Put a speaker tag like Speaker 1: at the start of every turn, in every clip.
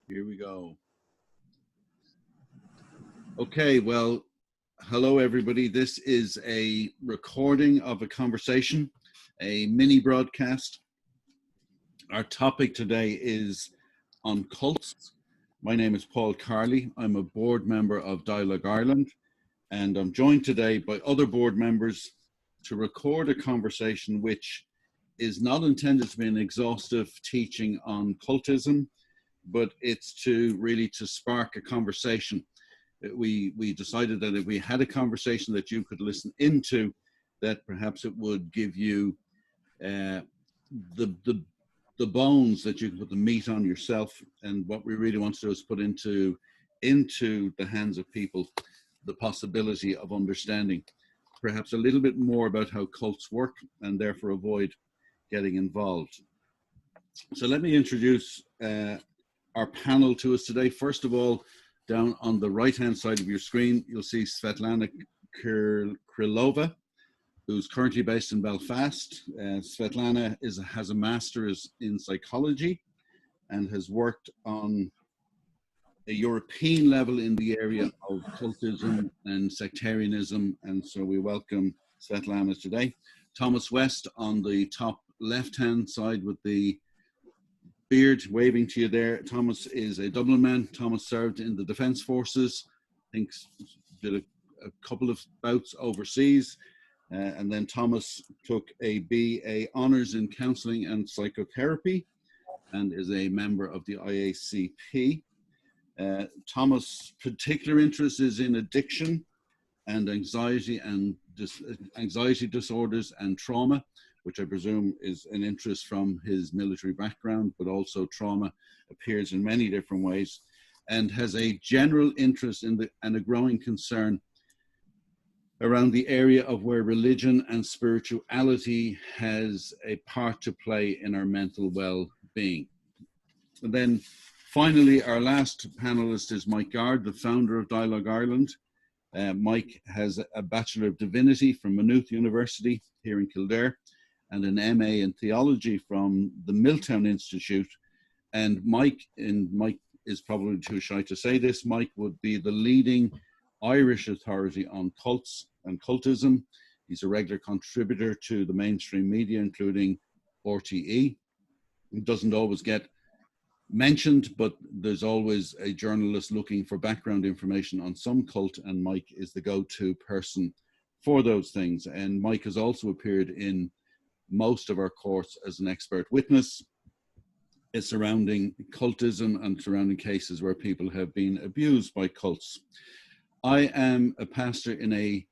Speaker 1: Here we go. Okay, well, hello everybody. This is a recording of a conversation, a mini broadcast. Our topic today is on cults. My name is Paul Carley. I'm a board member of Dialogue Ireland, and I'm joined today by other board members to record a conversation which is not intended to be an exhaustive teaching on cultism, but it's to really spark a conversation. We decided that if we had a conversation that you could listen into, that perhaps it would give you the bones that you can put the meat on yourself. And what we really want to do is put into the hands of people the possibility of understanding perhaps a little bit more about how cults work and therefore avoid getting involved. So let me introduce our panel to us today. First of all, down on the right-hand side of your screen, you'll see Svetlana Krilova, who's currently based in Belfast. Svetlana has a master's in psychology and has worked on a European level in the area of cultism and sectarianism, and so we welcome Svetlana today. Tomas West on the top left-hand side with the beard waving to you there. Tomas is a Dublin man. Tomas served in the Defence Forces, I think did a couple of bouts overseas, and then Tomas took a BA Honours in Counselling and Psychotherapy and is a member of the IACP. Tomas' particular interest is in addiction and anxiety disorders and trauma, which I presume is an interest from his military background, but also trauma appears in many different ways, and has a general interest in and a growing concern around the area of where religion and spirituality has a part to play in our mental well-being. And then finally, our last panelist is Mike Garde, the founder of Dialogue Ireland. Mike has a Bachelor of Divinity from Maynooth University here in Kildare, and an MA in theology from the Milltown Institute. And Mike is probably too shy to say this, Mike would be the leading Irish authority on cults and cultism. He's a regular contributor to the mainstream media, including RTE. He doesn't always get mentioned, but there's always a journalist looking for background information on some cult, and Mike is the go-to person for those things. And Mike has also appeared in most of our courts as an expert witness surrounding cultism and surrounding cases where people have been abused by cults. I am a pastor in a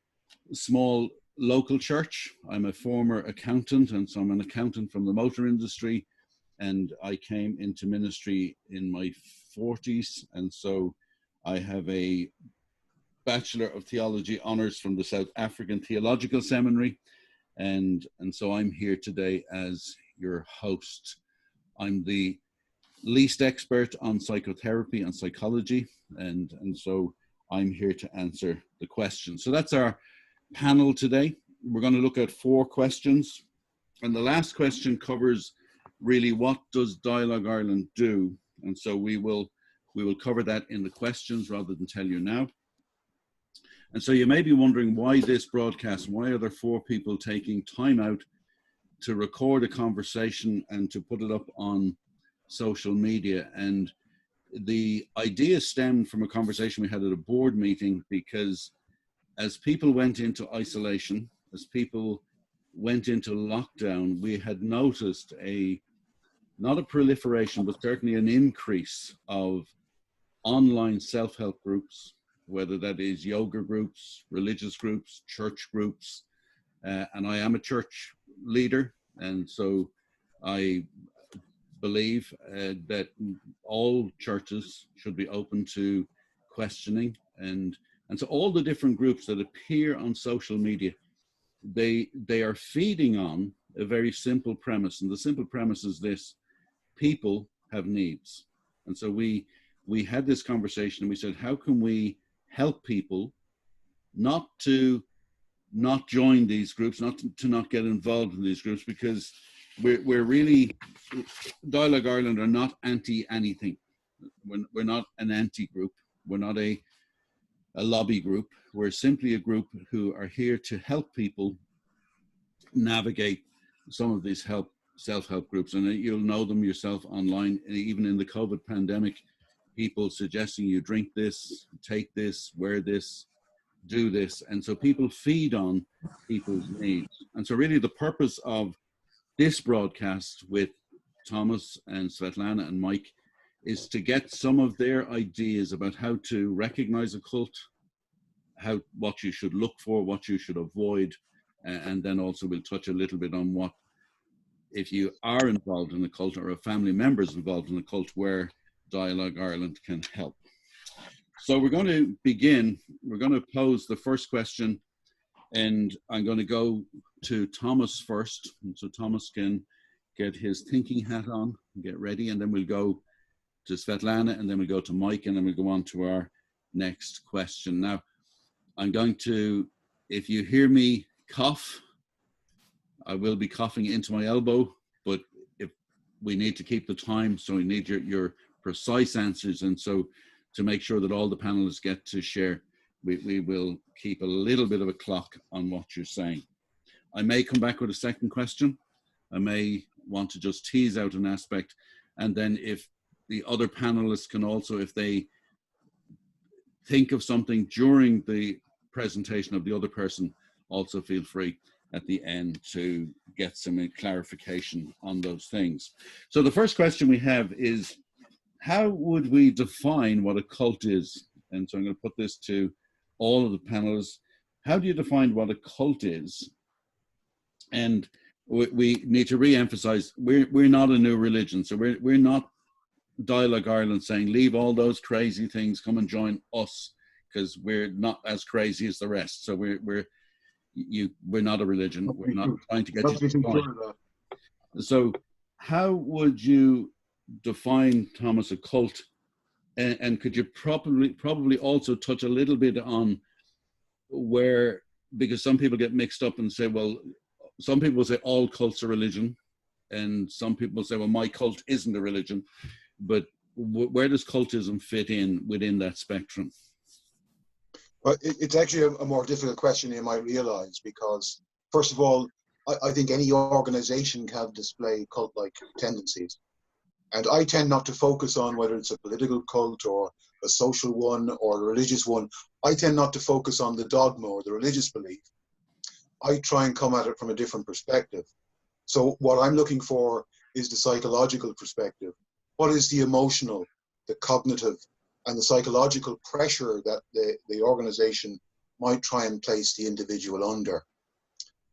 Speaker 1: small local church. I'm a former accountant, and so I'm an accountant from the motor industry, and I came into ministry in my 40s, and so I have a Bachelor of Theology honours from the South African Theological Seminary. And so I'm here today as your host. I'm the least expert on psychotherapy and psychology, and so I'm here to answer the questions. So that's our panel today. We're going to look at 4 questions, and the last question covers really what does Dialogue Ireland do, and so we will cover that in the questions rather than tell you now. And so you may be wondering why this broadcast, why are there 4 people taking time out to record a conversation and to put it up on social media? And the idea stemmed from a conversation we had at a board meeting, because as people went into isolation, as people went into lockdown, we had noticed not a proliferation, but certainly an increase of online self-help groups, whether that is yoga groups, religious groups, church groups. And I am a church leader, and so I believe that all churches should be open to questioning. And so all the different groups that appear on social media, they are feeding on a very simple premise. And the simple premise is this: people have needs. And so we had this conversation and we said, how can we help people not to not join these groups, not get involved in these groups, because we're really, Dialogue Ireland are not anti anything. we're not an anti-group. We're not a lobby group. We're simply a group who are here to help people navigate some of these self-help groups. And you'll know them yourself online. Even in the COVID pandemic, people suggesting you drink this, take this, wear this, do this. And so people feed on people's needs. And so really the purpose of this broadcast with Tomas and Svetlana and Mike is to get some of their ideas about how to recognize a cult, what you should look for, what you should avoid, and then also we'll touch a little bit on what, if you are involved in a cult or a family member is involved in a cult, where Dialogue Ireland can help. So we're going to begin. We're going to pose the first question, and I'm going to go to Tomas first. So Tomas can get his thinking hat on, get ready, and then we'll go to Svetlana, and then we'll go to Mike, and then we'll go on to our next question. Now, I'm going to, if you hear me cough, I will be coughing into my elbow, but if we need to keep the time, so we need your precise answers. And so to make sure that all the panelists get to share, we will keep a little bit of a clock on what you're saying. I may come back with a second question. I may want to just tease out an aspect. And then if the other panelists can also, if they think of something during the presentation of the other person, also feel free at the end to get some clarification on those things. So the first question we have is, how would we define what a cult is? And so I'm going to put this to all of the panelists. How do you define what a cult is? And we need to re-emphasize, we're not a new religion. So we're not Dialogue Ireland saying, leave all those crazy things, come and join us, because we're not as crazy as the rest. So we're not a religion. We're not trying to get you to join. So how would you define, Tomas, a cult? And could you probably also touch a little bit on where, because some people get mixed up and say, well, some people say all cults are religion, and some people say, well, my cult isn't a religion. But where does cultism fit in within that spectrum?
Speaker 2: Well, it's actually a more difficult question you might realize, because first of all, I think any organization can display cult-like tendencies. And I tend not to focus on whether it's a political cult or a social one or a religious one. I tend not to focus on the dogma or the religious belief. I try and come at it from a different perspective. So what I'm looking for is the psychological perspective. What is the emotional, the cognitive, and the psychological pressure that the organization might try and place the individual under?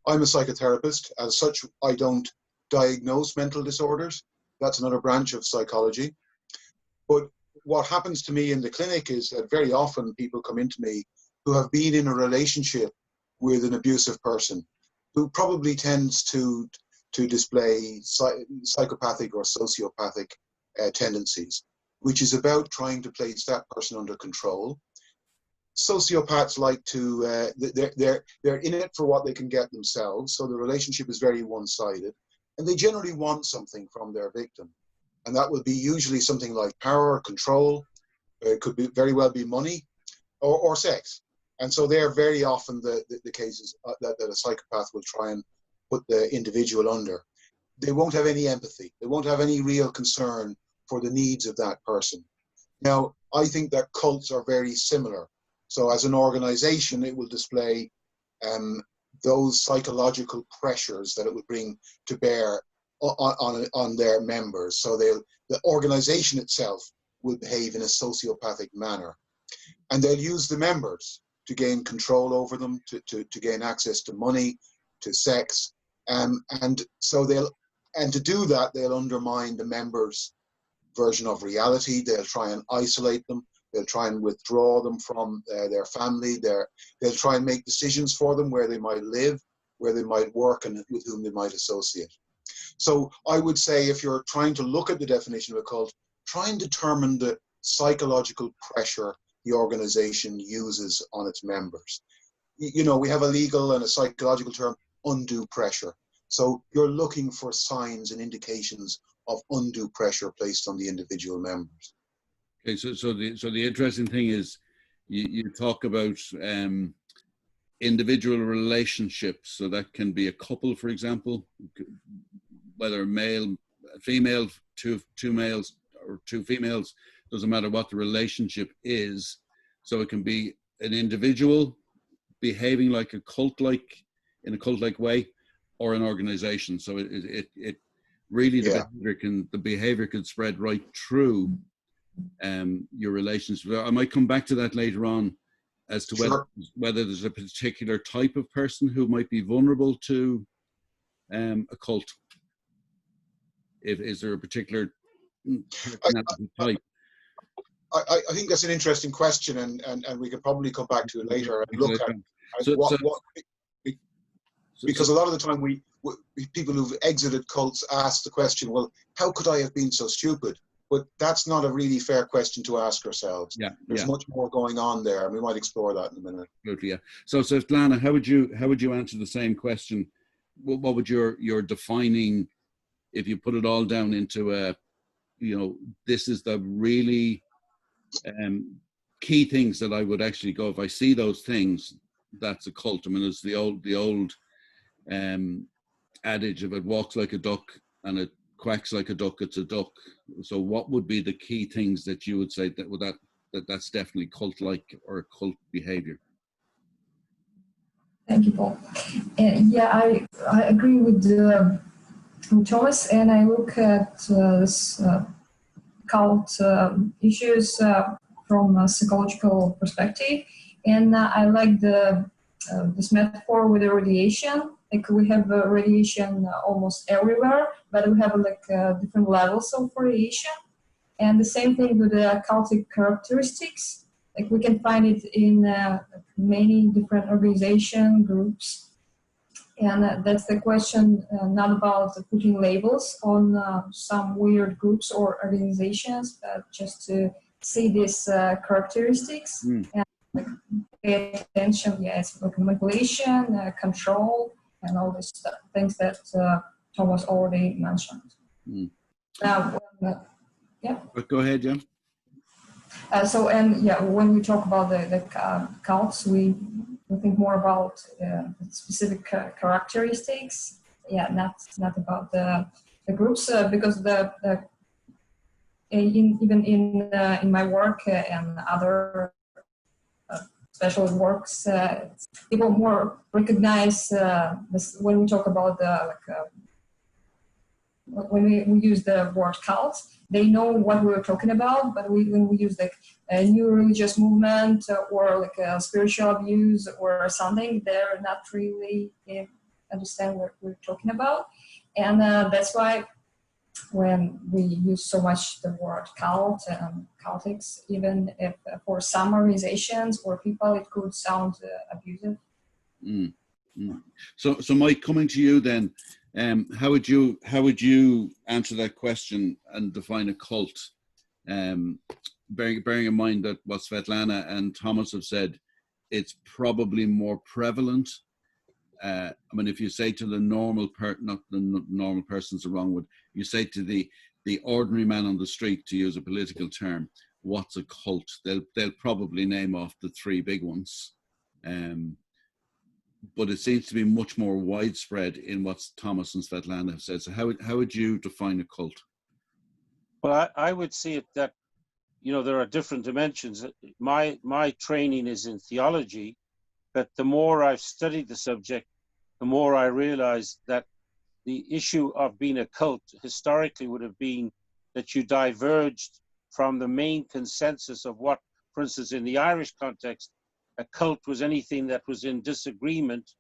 Speaker 2: I'm a psychotherapist. As such, I don't diagnose mental disorders. That's another branch of psychology. But what happens to me in the clinic is that very often people come into me who have been in a relationship with an abusive person, who probably tends to display psychopathic or sociopathic tendencies, which is about trying to place that person under control. Sociopaths like to, they're in it for what they can get themselves, so the relationship is very one-sided, and they generally want something from their victim. And that will be usually something like power, control, it could be very well be money, or sex. And so they're very often the cases that a psychopath will try and put the individual under. They won't have any empathy. They won't have any real concern for the needs of that person. Now, I think that cults are very similar. So as an organization, it will display those psychological pressures that it would bring to bear on their members. So the organization itself will behave in a sociopathic manner. And they'll use the members to gain control over them, to gain access to money, to sex. And so to do that, they'll undermine the members' version of reality. They'll try and isolate them. They'll try and withdraw them from their family. They'll try and make decisions for them where they might live, where they might work, and with whom they might associate. So I would say, if you're trying to look at the definition of a cult, try and determine the psychological pressure the organization uses on its members. You know, we have a legal and a psychological term, undue pressure. So you're looking for signs and indications of undue pressure placed on the individual members.
Speaker 1: Okay, so the interesting thing is you talk about individual relationships. So that can be a couple, for example, whether male, female, two males or two females, doesn't matter what the relationship is. So it can be an individual behaving like a cult-like, in a cult-like way, or an organization. So it really, the behavior can spread right through your relationship. I might come back to that later on as to whether there's a particular type of person who might be vulnerable to a cult. Is there a particular personality type?
Speaker 2: I think that's an interesting question, and we can probably come back to it later and look at because a lot of the time we people who've exited cults ask the question, well, how could I have been so stupid? But that's not a really fair question to ask ourselves. There's much more going on there, and we might explore that in a minute.
Speaker 1: Absolutely, yeah. So Svetlana, how would you answer the same question? What would your defining, if you put it all down into a, this is the really key things that I would actually go, if I see those things, that's a cult. I mean, it's the old adage, if it walks like a duck and it quacks like a duck, it's a duck. So what would be the key things that you would say that's definitely cult-like or cult behavior?
Speaker 3: Thank you, Paul. I agree with Thomas, and I look at this cult issues from a psychological perspective, and I like this metaphor with the radiation. Like we have radiation almost everywhere, but we have different levels of radiation. And the same thing with the cultic characteristics. Like we can find it in many different organization groups. And that's the question, not about putting labels on some weird groups or organizations, but just to see these characteristics and pay attention. It's like manipulation, control, and all these things that Thomas already mentioned. Now,
Speaker 1: go ahead, Jen.
Speaker 3: When we talk about the cults, we think more about specific characteristics. Not about the groups, because even in my work and other special works, people more recognize this when we talk about when we use the word cult, they know what we're talking about. But when we use a new religious movement or a spiritual abuse or something, they're not really understand what we're talking about. And that's why when we use so much the word cult and cultics, even if for some organizations or people it could sound abusive.
Speaker 1: So Mike, coming to you then, how would you answer that question and define a cult? Bearing in mind that what Svetlana and Tomas have said, it's probably more prevalent. I mean, if you say to the normal not the normal person's the wrong word, you say to the ordinary man on the street, to use a political term, what's a cult? They'll probably name off the three big ones. But it seems to be much more widespread in what Tomas and Svetlana have said. So how would you define a cult?
Speaker 4: Well, I would see it that, there are different dimensions. My training is in theology, but the more I've studied the subject, the more I realize that the issue of being a cult historically would have been that you diverged from the main consensus of what, for instance, in the Irish context, a cult was anything that was in disagreement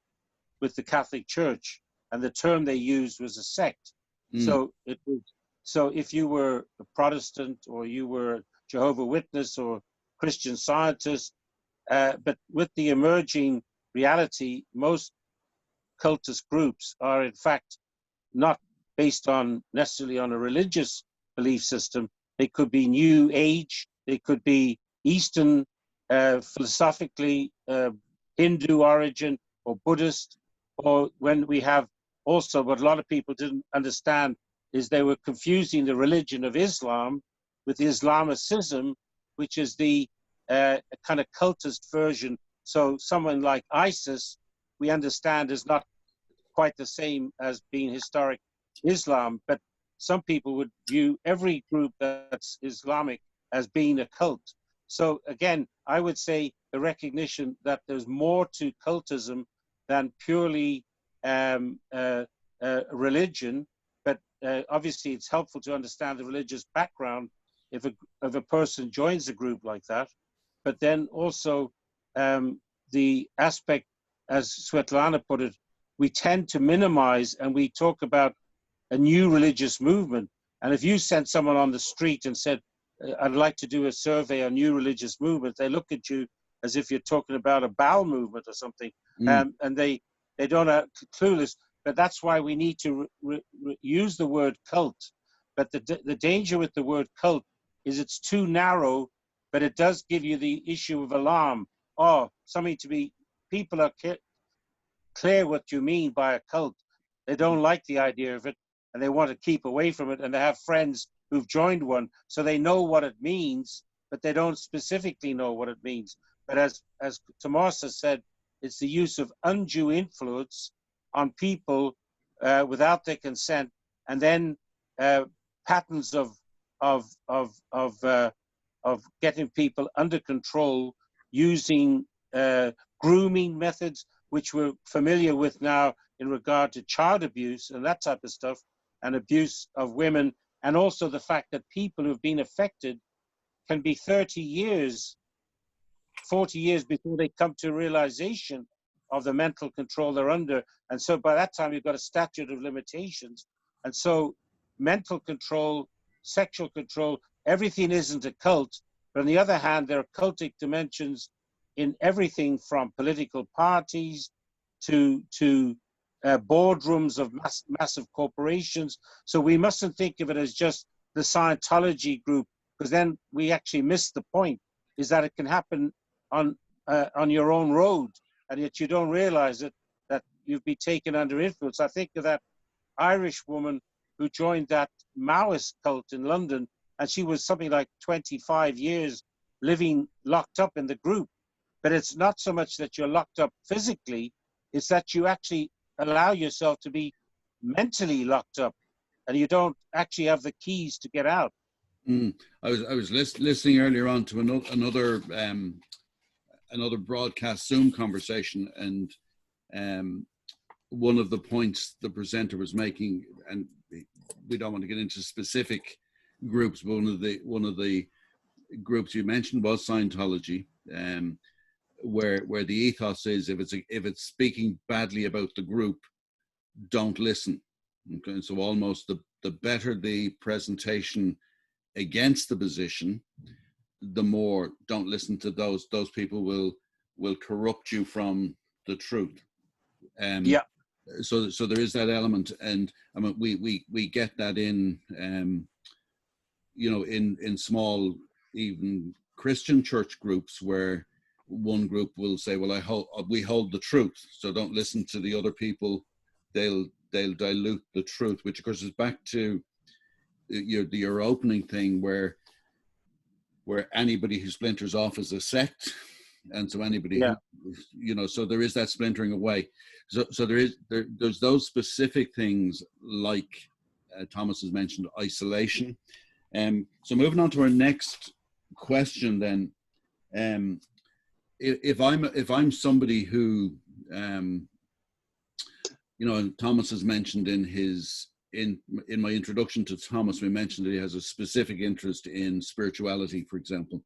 Speaker 4: with the Catholic Church, and the term they used was a sect. So if you were a Protestant or you were Jehovah's Witness or Christian Scientist, but with the emerging reality, most cultist groups are in fact not based on necessarily on a religious belief system. They could be New Age, they could be Eastern, philosophically Hindu origin or Buddhist, or when we have also what a lot of people didn't understand is they were confusing the religion of Islam with Islamicism, which is the kind of cultist version. So someone like ISIS, we understand, is not quite the same as being historic Islam, but some people would view every group that's Islamic as being a cult. So again, I would say the recognition that there's more to cultism than purely religion, but obviously it's helpful to understand the religious background if a person joins a group like that. But then also the aspect, as Svetlana put it, we tend to minimize, and we talk about a new religious movement. And if you sent someone on the street and said, I'd like to do a survey on new religious movement, they look at you as if you're talking about a bowel movement or something. And they don't have clueless. But that's why we need to use the word cult. But the danger with the word cult is it's too narrow, but it does give you the issue of alarm. Oh, something to be, people are clear what you mean by a cult. They don't like the idea of it, and they want to keep away from it, and they have friends who've joined one, so they know what it means, but they don't specifically know what it means. But as Tomas has said, it's the use of undue influence on people without their consent, and then patterns of getting people under control using grooming methods, which we're familiar with now in regard to child abuse and that type of stuff, and abuse of women, and also the fact that people who've been affected can be 30 years, 40 years before they come to realization of the mental control they're under. And so by that time, you've got a statute of limitations. And so mental control, sexual control, everything isn't a cult. But on the other hand, there are cultic dimensions in everything from political parties to boardrooms of massive corporations. So we mustn't think of it as just the Scientology group, because then we actually miss the point, is that it can happen on your own road, and yet you don't realize it, that you've been taken under influence. I think of that Irish woman who joined that Maoist cult in London, and she was something like 25 years living locked up in the group. But it's not so much that you're locked up physically, it's that you actually allow yourself to be mentally locked up, and you don't actually have the keys to get out.
Speaker 1: I was listening earlier on to another broadcast Zoom conversation, and one of the points the presenter was making, and we don't want to get into specific groups, but one of the groups you mentioned was Scientology, where the ethos is, if it's speaking badly about the group, don't listen. Okay, so almost the better the presentation against the position, the more don't listen to those people will corrupt you from the truth.
Speaker 4: Yeah.
Speaker 1: So there is that element, and I mean we get that in in small, even Christian church groups, where one group will say, well, we hold the truth, so don't listen to the other people, they'll dilute the truth, which of course is back to your opening thing, where anybody who splinters off is a sect, and so anybody who, so there is that splintering away. So there's those specific things, like Thomas has mentioned, isolation. So moving on to our next question, then, if I'm somebody who, and Thomas has mentioned in my introduction to Thomas, we mentioned that he has a specific interest in spirituality, for example,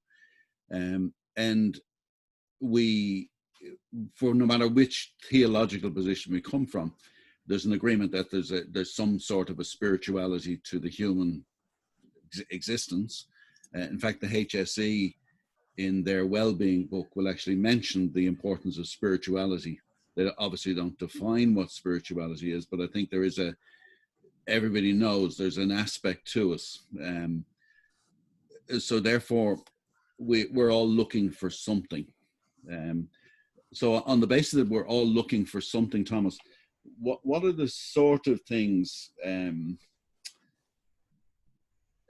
Speaker 1: and for no matter which theological position we come from, there's an agreement that there's some sort of a spirituality to the human existence. In fact, the HSE in their well-being book will actually mention the importance of spirituality. They obviously don't define what spirituality is, but I think there is everybody knows there's an aspect to us. So therefore, we're all looking for something. So on the basis that we're all looking for something, Thomas, what are the sort of things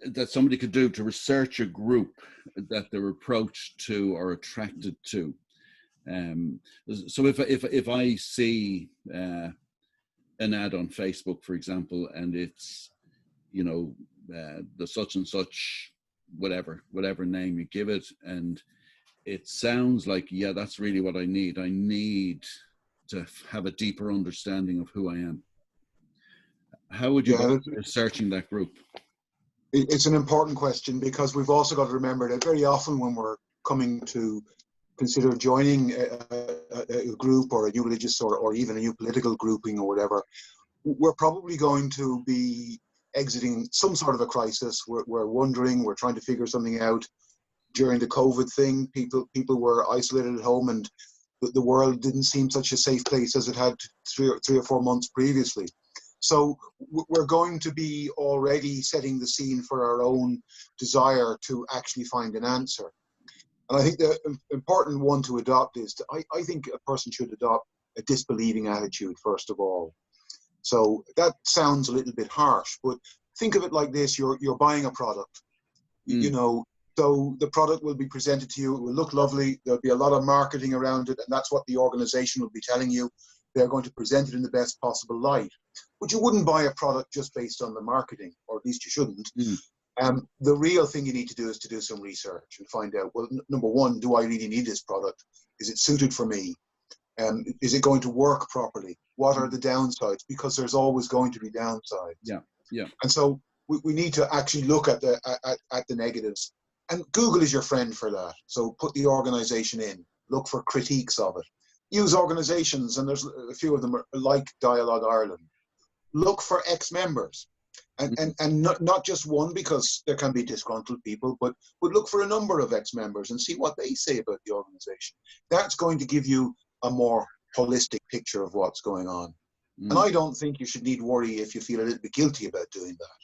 Speaker 1: that somebody could do to research a group that they're approached to or attracted to. So if I see an ad on Facebook, for example, and it's, you know, the such and such, whatever name you give it, and it sounds like, yeah, that's really what I need. I need to have a deeper understanding of who I am. How would you go researching that group?
Speaker 2: It's an important question, because we've also got to remember that very often when we're coming to consider joining a group or a new religious or even a new political grouping or whatever, we're probably going to be exiting some sort of a crisis. We're wondering, we're trying to figure something out. During the COVID thing, people were isolated at home, and the world didn't seem such a safe place as it had three or 4 months previously. So we're going to be already setting the scene for our own desire to actually find an answer. And I think the important one to adopt is, I think a person should adopt a disbelieving attitude, first of all. So that sounds a little bit harsh, but think of it like this: you're buying a product, you know, so the product will be presented to you, it will look lovely, there'll be a lot of marketing around it, and that's what the organization will be telling you. They're going to present it in the best possible light. But you wouldn't buy a product just based on the marketing, or at least you shouldn't. The real thing you need to do is to do some research and find out, well, number one, do I really need this product? Is it suited for me? Is it going to work properly? What are the downsides? Because there's always going to be downsides.
Speaker 1: Yeah.
Speaker 2: And so we need to actually look at the negatives. And Google is your friend for that. So put the organization in, look for critiques of it. Use organizations, and there's a few of them like Dialogue Ireland. Look for ex-members, and not just one, because there can be disgruntled people, but look for a number of ex-members and see what they say about the organization. That's going to give you a more holistic picture of what's going on. And I don't think you should need worry if you feel a little bit guilty about doing that.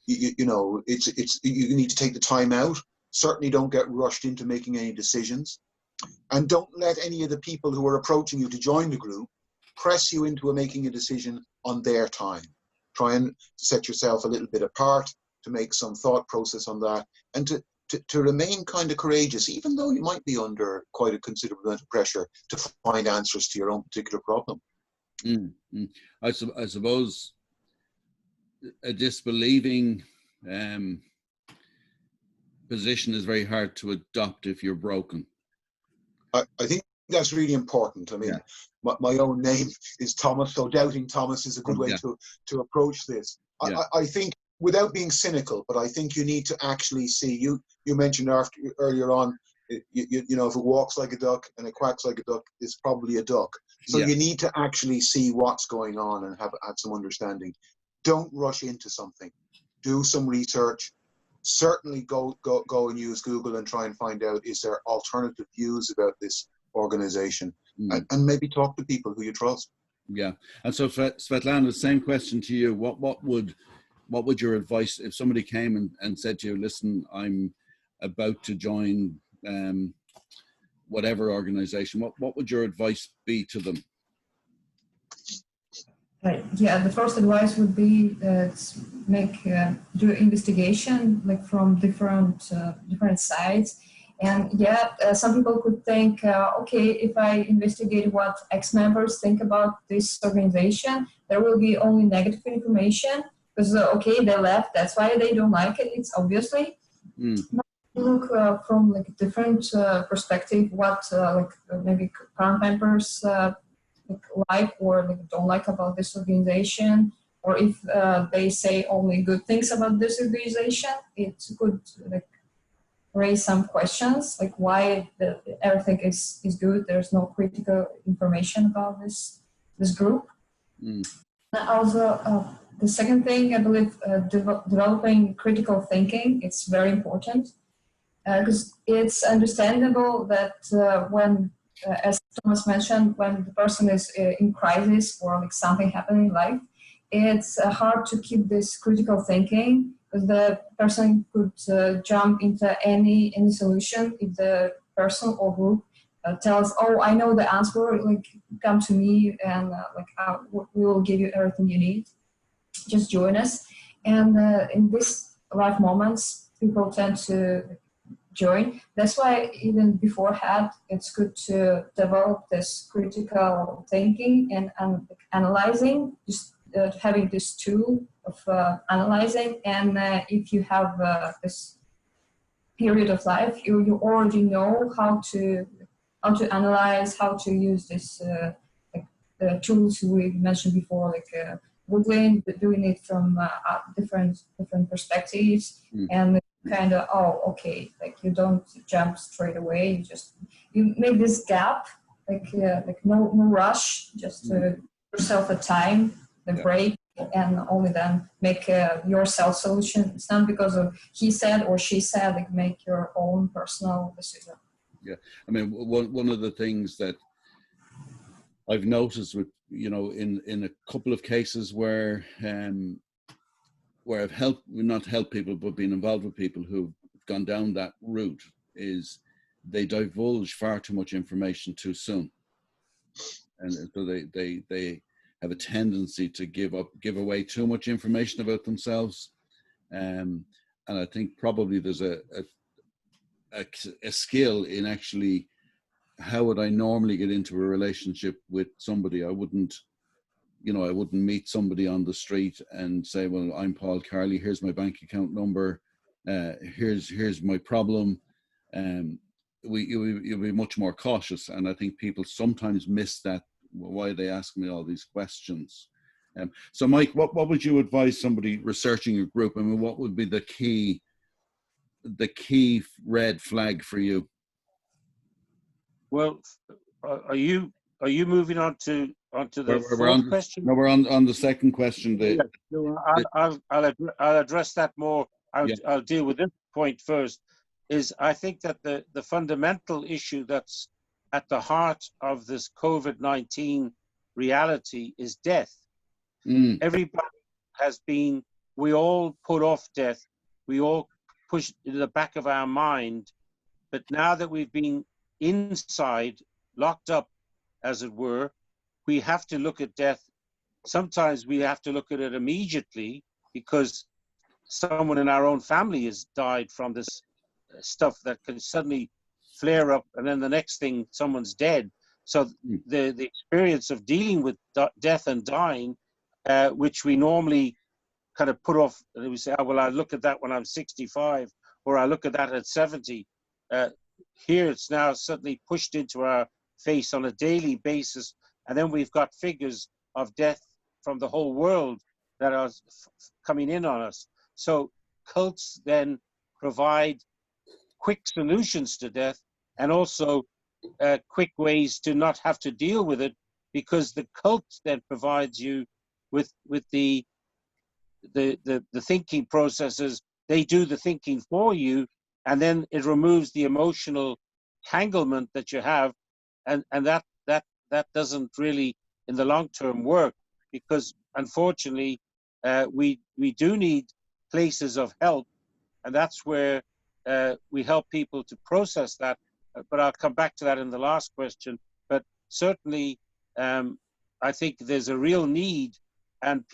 Speaker 2: You know, you need to take the time out. Certainly don't get rushed into making any decisions. And don't let any of the people who are approaching you to join the group press you into making a decision on their time. Try and set yourself a little bit apart, to make some thought process on that, and to remain kind of courageous, even though you might be under quite a considerable amount of pressure to find answers to your own particular problem.
Speaker 1: I suppose a disbelieving position is very hard to adopt if you're broken.
Speaker 2: I think that's really important. I mean, my own name is Tomas, so doubting Thomas is a good way to approach this. I think, without being cynical, but I think you need to actually see, you mentioned earlier on, you know, if it walks like a duck and it quacks like a duck, it's probably a duck. So you need to actually see what's going on and have some understanding. Don't rush into something. Do some research. Certainly go and use Google and try and find out, is there alternative views about this organization, and maybe talk to people who you trust.
Speaker 1: Yeah. And so Svetlana, the same question to you. What would your advice, if somebody came and said to you, listen, I'm about to join whatever organization, what would your advice be to them?
Speaker 3: Yeah, the first advice would be do investigation, like from different sides. And some people could think, okay, if I investigate what ex-members think about this organization, there will be only negative information, because okay, they left, that's why they don't like it. It's obviously. Look from like a different perspective, what maybe current members like or don't like about this organization, or if they say only good things about this organization, it could raise some questions, like why everything is good. There's no critical information about this group. Also, the second thing, I believe, developing critical thinking, it's very important, because it's understandable that when as Thomas mentioned, when the person is in crisis or like something happening in life, it's hard to keep this critical thinking, because the person could jump into any solution if the person or group tells, oh, I know the answer, like come to me and we will give you everything you need. Just join us. And in this right moments, people tend to join. That's why even beforehand, it's good to develop this critical thinking and analyzing, just having this tool of analyzing. And if you have this period of life, you already know how to analyze, how to use this like the tools we mentioned before, like Googling, but doing it from different perspectives, and kind of, oh, okay, like you don't jump straight away. You make this gap, like no rush, just yourself a time, the break, and only then make your self solution. It's not because of he said or she said. Like make your own personal decision.
Speaker 1: Yeah, I mean, one of the things that I've noticed with, you know, in a couple of cases where I've not helped people, but been involved with people who've gone down that route, is they divulge far too much information too soon. And so they have a tendency to give away too much information about themselves. And I think probably there's a skill in actually, how would I normally get into a relationship with somebody? I wouldn't meet somebody on the street and say, well, I'm Paul Carley, here's my bank account number, here's my problem. You'll be much more cautious. And I think people sometimes miss that, why they ask me all these questions. So Mike, what would you advise somebody researching your group? I mean, what would be the key red flag for you?
Speaker 4: Well, are you moving on to the fourth question?
Speaker 1: No, we're on the second question.
Speaker 4: I'll address that more. I'll deal with this point first. I think that the fundamental issue that's at the heart of this COVID-19 reality is death. Everybody we all put off death. We all push it in the back of our mind. But now that we've been inside, locked up, as it were, we have to look at death. Sometimes we have to look at it immediately because someone in our own family has died from this stuff that can suddenly flare up, and then the next thing, someone's dead. So the experience of dealing with death and dying, which we normally kind of put off, and we say, oh, well, I'll look at that when I'm 65, or I'll look at that at 70. Here it's now suddenly pushed into our face on a daily basis, and then we've got figures of death from the whole world that are coming in on us. So cults then provide quick solutions to death, and also quick ways to not have to deal with it, because the cult then provides you with the thinking processes. They do the thinking for you, and then it removes the emotional tanglement that you have, and that doesn't really in the long term work, because unfortunately we do need places of help, and that's where we help people to process that. But I'll come back to that in the last question. But certainly I think there's a real need, and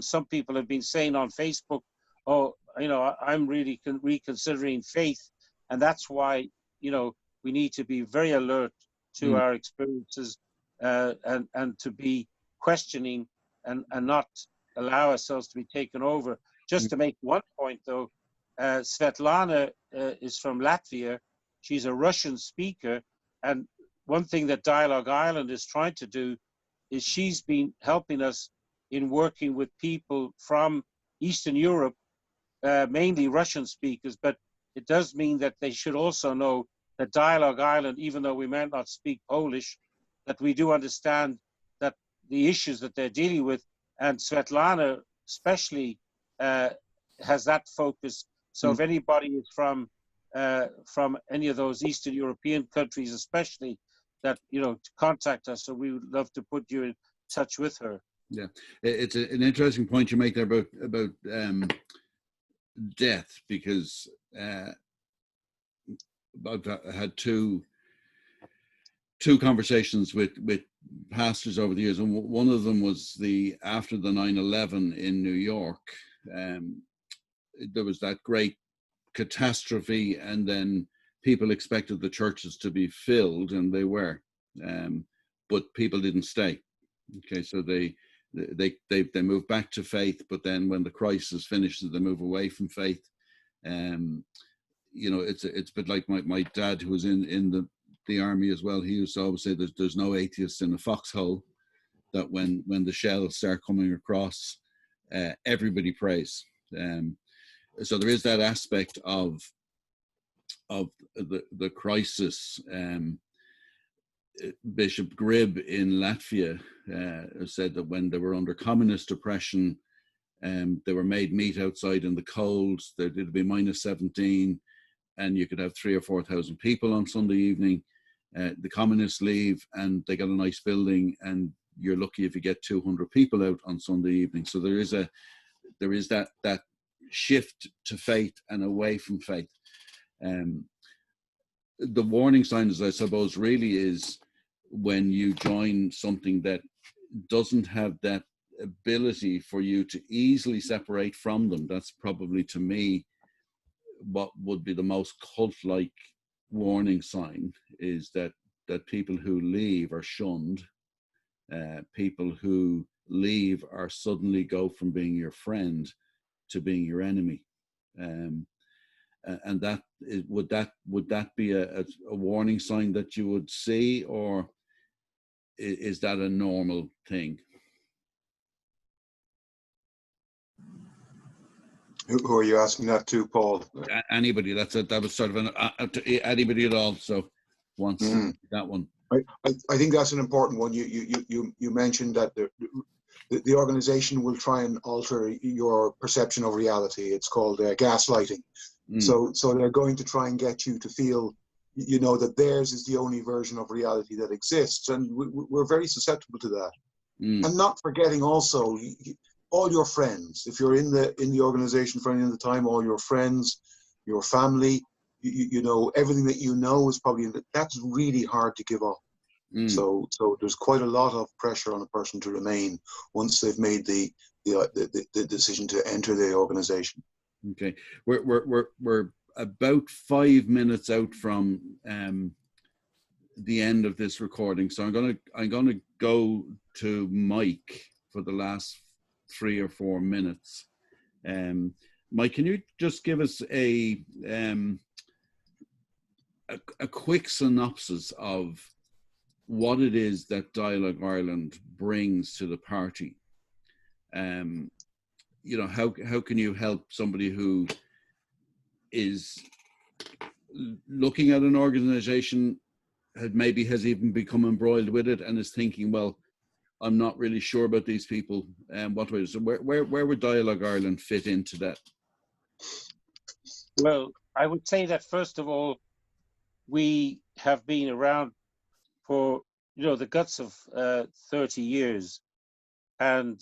Speaker 4: some people have been saying on Facebook, oh, I'm really reconsidering faith. And that's why, we need to be very alert to our experiences and to be questioning and not allow ourselves to be taken over. Just to make one point, though, Svetlana is from Latvia. She's a Russian speaker. And one thing that Dialogue Ireland is trying to do is she's been helping us in working with people from Eastern Europe, mainly Russian speakers, but it does mean that they should also know that Dialogue Ireland, even though we might not speak Polish, that we do understand that the issues that they're dealing with, and Svetlana especially has that focus. So if anybody is from any of those Eastern European countries, especially, that to contact us, so we would love to put you in touch with her.
Speaker 1: Yeah, it's an interesting point you make there about death, because I've had two conversations with pastors over the years, and one of them was after the 9/11 in New York. there was that great catastrophe, and then people expected the churches to be filled, and they were, but people didn't stay. Okay, so they move back to faith, but then when the crisis finishes, they move away from faith. You know, it's a bit like my dad, who was in the army as well. He used to always say that there's no atheists in a foxhole. That when the shells start coming across, everybody prays. So there is that aspect of the crisis. Bishop Grib in Latvia said that when they were under communist oppression, they were made meet outside in the cold. It'd be -17, and you could have 3,000 or 4,000 people on Sunday evening. The communists leave, and they got a nice building, and you're lucky if you get 200 people out on Sunday evening. So there is that shift to faith and away from faith. The warning signs, I suppose, really is when you join something that doesn't have that ability for you to easily separate from them. That's probably, to me, what would be the most cult-like warning sign, is that people who leave are shunned. People who leave are suddenly go from being your friend to being your enemy. And that is, would that be a warning sign that you would see, or is that a normal thing?
Speaker 2: Who are you asking that to, Paul?
Speaker 1: Anybody. That was sort of anybody at all. So once that one.
Speaker 2: I think that's an important one. You mentioned that the organization will try and alter your perception of reality. It's called gaslighting. So they're going to try and get you to feel, you know, that theirs is the only version of reality that exists, and we're very susceptible to that. And not forgetting also all your friends. If you're in the organization for any of the time, all your friends, your family, you know, everything that you know is probably, that's really hard to give up. So there's quite a lot of pressure on a person to remain once they've made the decision to enter the organization.
Speaker 1: Okay, we're about 5 minutes out from the end of this recording, so I'm gonna go to Mike for the last 3 or 4 minutes. Mike, can you just give us a quick synopsis of what it is that Dialogue Ireland brings to the party? You know, how can you help somebody who is looking at an organization, has even become embroiled with it, and is thinking, well, I'm not really sure about these people, and what way? So where would Dialogue Ireland fit into that?
Speaker 4: Well, I would say that first of all, we have been around for, you know, the guts of 30 years, and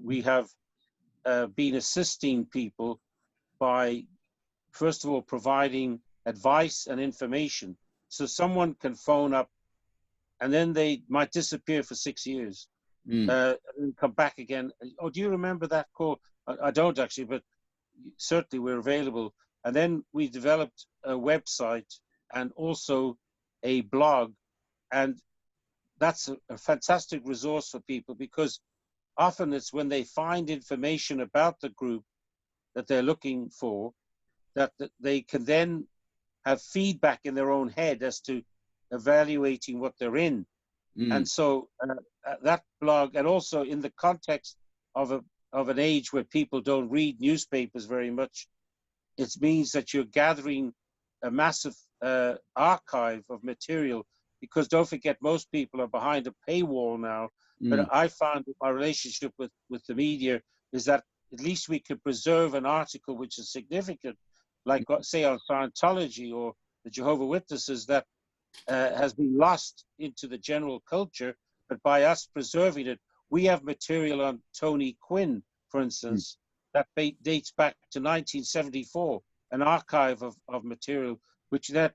Speaker 4: we have been assisting people by, first of all, providing advice and information. So someone can phone up, and then they might disappear for 6 years, and come back again. Oh, do you remember that call? I don't actually, but certainly we're available. And then we developed a website and also a blog, and that's a fantastic resource for people, because often it's when they find information about the group that they're looking for, that they can then have feedback in their own head as to evaluating what they're in. And so that blog, and also in the context of an age where people don't read newspapers very much, it means that you're gathering a massive archive of material, because don't forget, most people are behind a paywall now. But I found that my relationship with the media is that at least we could preserve an article which is significant, like say on Scientology or the Jehovah's Witnesses, that has been lost into the general culture. But by us preserving it, we have material on Tony Quinn, for instance, that dates back to 1974, an archive of material, which that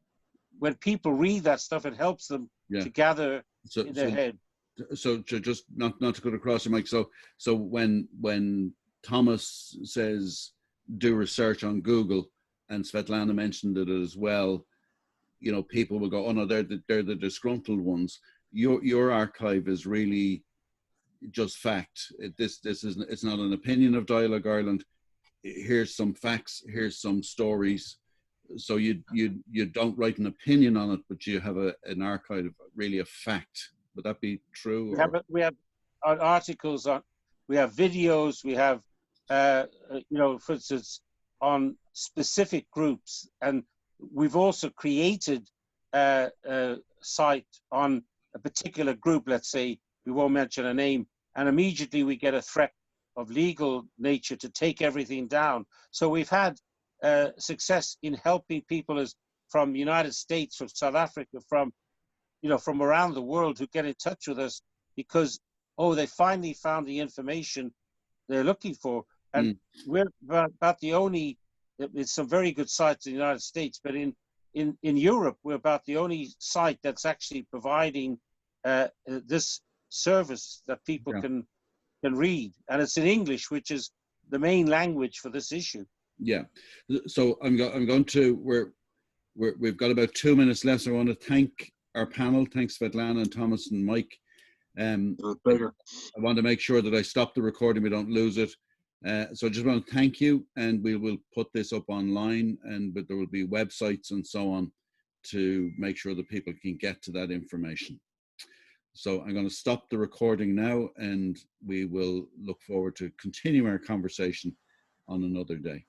Speaker 4: when people read that stuff, it helps them to gather in their head.
Speaker 1: So just not to cut across you, Mike. So when Tomas says do research on Google, and Svetlana mentioned it as well, you know, people will go, oh no, they're the disgruntled ones. Your archive is really just fact. It's not an opinion of Dialogue Ireland. Here's some facts, here's some stories. So you don't write an opinion on it, but you have an archive of really a fact. Would that be true?
Speaker 4: We have articles on, we have videos, we have you know, for instance, on specific groups, and we've also created a site on a particular group. Let's say, we won't mention a name, and immediately we get a threat of legal nature to take everything down. So we've had success in helping people from the United States, from South Africa, from, you know, from around the world, who get in touch with us because, oh, they finally found the information they're looking for. And we're about the only, it's some very good sites in the United States, but in Europe, we're about the only site that's actually providing this service that people can read. And it's in English, which is the main language for this issue.
Speaker 1: Yeah. So I'm going to, we've got about 2 minutes left. So I want to thank our panel. Thanks, Svetlana and Thomas and Mike.
Speaker 2: Pleasure.
Speaker 1: I want to make sure that I stop the recording, we don't lose it. So I just want to thank you, and we will put this up online, but there will be websites and so on to make sure that people can get to that information. So I'm going to stop the recording now, and we will look forward to continuing our conversation on another day.